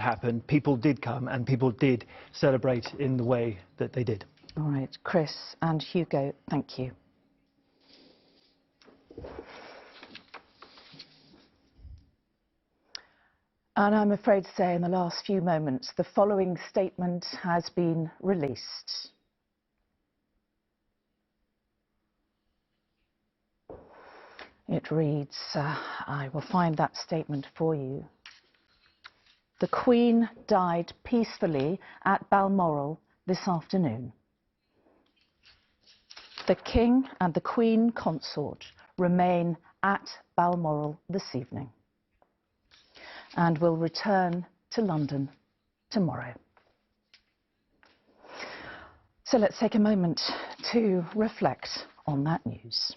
happen, people did come and people did celebrate in the way that they did. All right, Chris and Hugo, thank you. And I'm afraid to say in the last few moments, the following statement has been released. It reads, I will find that statement for you. The Queen died peacefully at Balmoral this afternoon. The King and the Queen Consort remain at Balmoral this evening and will return to London tomorrow. So let's take a moment to reflect on that news.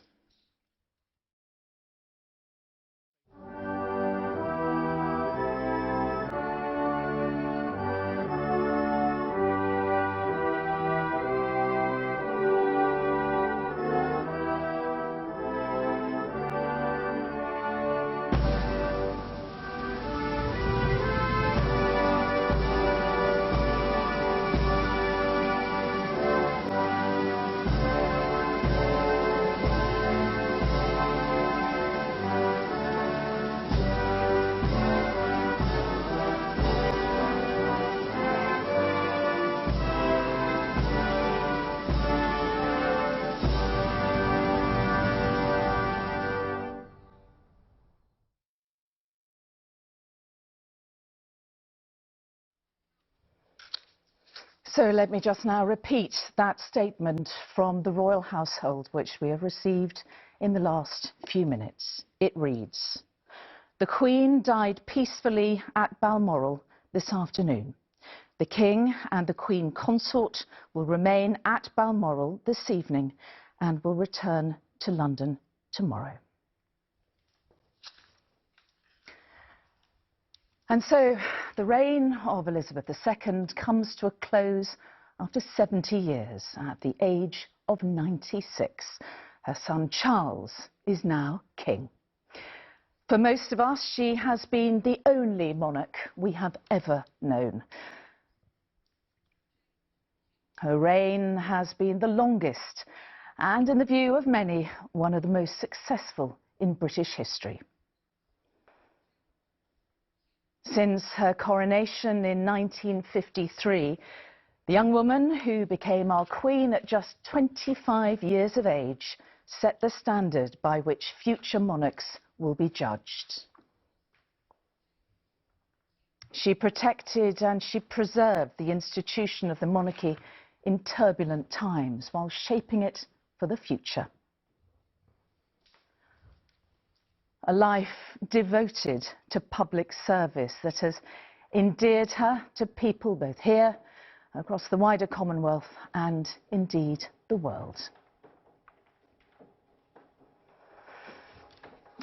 So let me just now repeat that statement from the royal household, which we have received in the last few minutes. It reads, the Queen died peacefully at Balmoral this afternoon. The King and the Queen Consort will remain at Balmoral this evening and will return to London tomorrow. And so the reign of Elizabeth II comes to a close after 70 years at the age of 96. Her son Charles is now king. For most of us, she has been the only monarch we have ever known. Her reign has been the longest and, in the view of many, one of the most successful in British history. Since her coronation in 1953, the young woman who became our Queen at just 25 years of age set the standard by which future monarchs will be judged. She protected and she preserved the institution of the monarchy in turbulent times while shaping it for the future. A life devoted to public service that has endeared her to people both here, across the wider Commonwealth and indeed the world.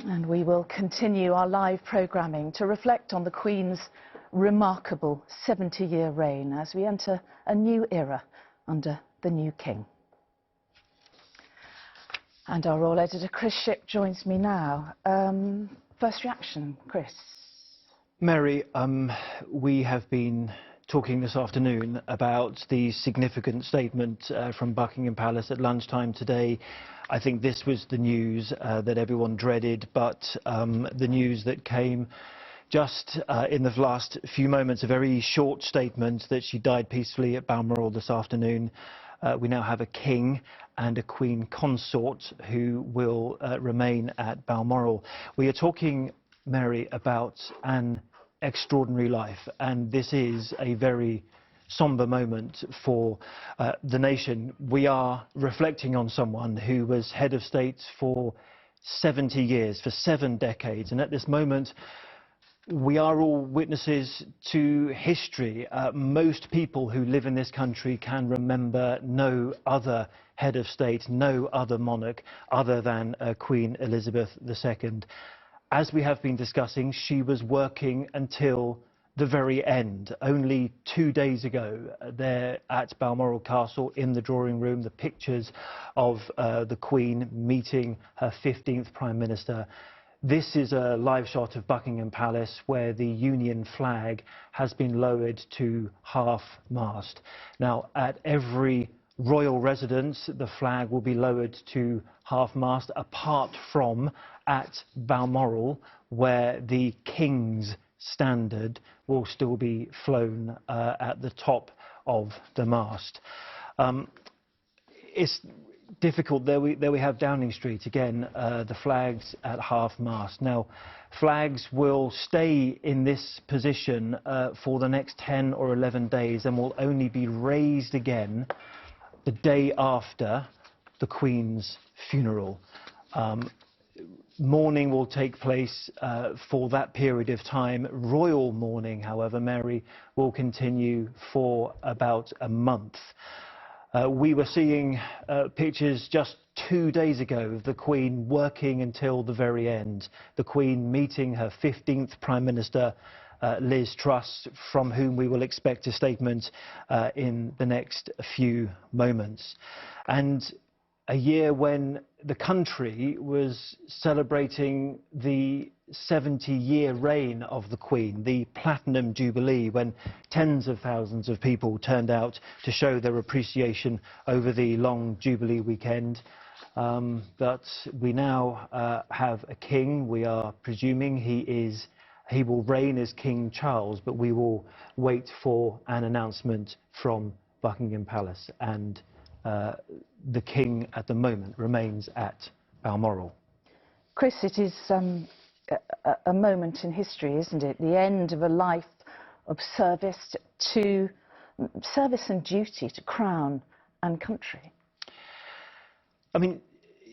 And we will continue our live programming to reflect on the Queen's remarkable 70-year reign as we enter a new era under the new King. And our royal editor, Chris Shipp, joins me now. First reaction, Chris. Mary, we have been talking this afternoon about the significant statement from Buckingham Palace at lunchtime today. I think this was the news that everyone dreaded, but the news that came just in the last few moments, a very short statement that she died peacefully at Balmoral this afternoon. We now have a king and a queen consort who will remain at Balmoral. We are talking, Mary, about an extraordinary life, and this is a very somber moment for the nation. We are reflecting on someone who was head of state for 70 years, for 7 decades, and at this moment we are all witnesses to history. Most people who live in this country can remember no other head of state, no other monarch other than Queen Elizabeth II. As we have been discussing, she was working until the very end. Only 2 days ago, there at Balmoral Castle, in the drawing room, the pictures of the Queen meeting her 15th Prime Minister. This is a live shot of Buckingham Palace where the Union flag has been lowered to half-mast. Now, at every royal residence, the flag will be lowered to half-mast, apart from at Balmoral, where the King's standard will still be flown at the top of the mast. It's difficult. There we have Downing Street again, the flags at half-mast. Now, flags will stay in this position for the next 10 or 11 days and will only be raised again the day after the Queen's funeral. Mourning will take place for that period of time. Royal mourning, however, Mary, will continue for about a month. We were seeing pictures just 2 days ago of the Queen working until the very end. The Queen meeting her 15th Prime Minister, Liz Truss, from whom we will expect a statement in the next few moments. And a year when the country was celebrating the 70-year reign of the Queen, the Platinum Jubilee, when tens of thousands of people turned out to show their appreciation over the long Jubilee weekend. But we now have a king. We are presuming he will reign as King Charles, but we will wait for an announcement from Buckingham Palace. And the King at the moment remains at Balmoral. Chris, it is a moment in history, isn't it? The end of a life of service and duty to Crown and country. I mean,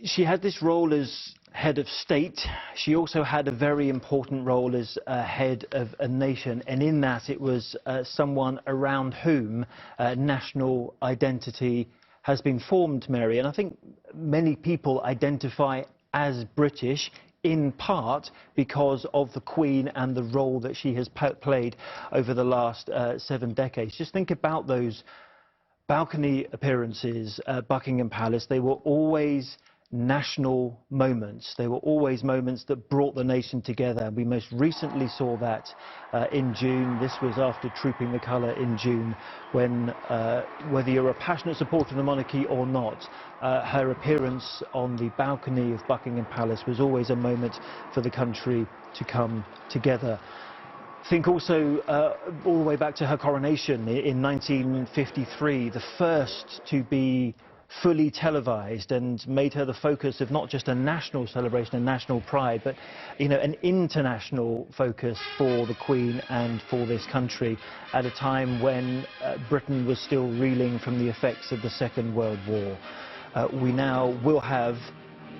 she had this role as head of state. She also had a very important role as head of a nation, and in that it was someone around whom national identity has been formed, Mary. And I think many people identify as British in part because of the Queen and the role that she has played over the last 7 decades. Just think about those balcony appearances at Buckingham Palace. They were always national moments. They were always moments that brought the nation together. We most recently saw that in June. This was after Trooping the Colour in June, when, whether you're a passionate supporter of the monarchy or not, her appearance on the balcony of Buckingham Palace was always a moment for the country to come together. Think also all the way back to her coronation in 1953, the first to be fully televised, and made her the focus of not just a national celebration and national pride, but an international focus for the Queen and for this country at a time when Britain was still reeling from the effects of the Second World War. We now will have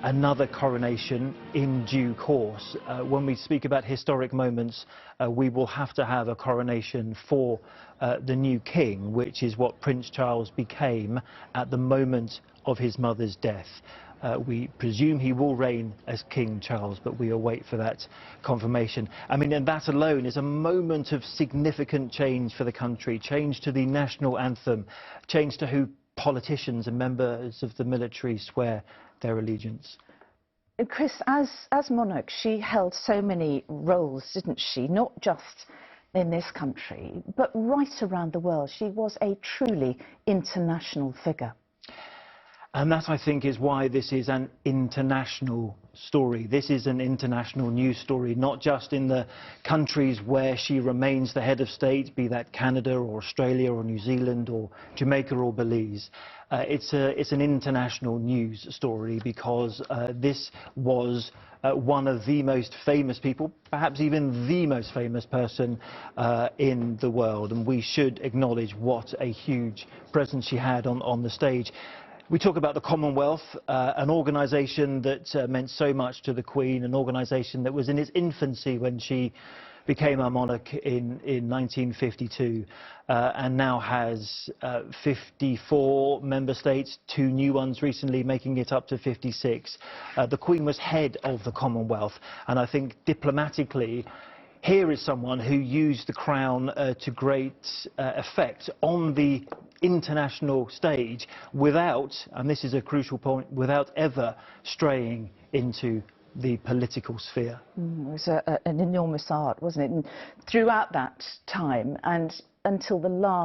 another coronation in due course. When we speak about historic moments, we will have to have a coronation for the new king, which is what Prince Charles became at the moment of his mother's death. We presume he will reign as King Charles, but we await for that confirmation. I mean, and that alone is a moment of significant change for the country, change to the national anthem, change to who politicians and members of the military swear their allegiance. Chris, as monarch, she held so many roles, didn't she? Not just in this country, but right around the world. She was a truly international figure. And that, I think, is why this is an international story. This is an international news story, not just in the countries where she remains the head of state, be that Canada or Australia or New Zealand or Jamaica or Belize. It's an international news story because this was one of the most famous people, perhaps even the most famous person in the world. And we should acknowledge what a huge presence she had on the stage. We talk about the Commonwealth, an organisation that meant so much to the Queen, an organisation that was in its infancy when she became our monarch in 1952, and now has 54 member states, 2 new ones recently, making it up to 56. The Queen was head of the Commonwealth, and I think diplomatically, here is someone who used the crown to great effect on the international stage without, and this is a crucial point, without ever straying into the political sphere. It was an enormous art, wasn't it? And throughout that time and until the last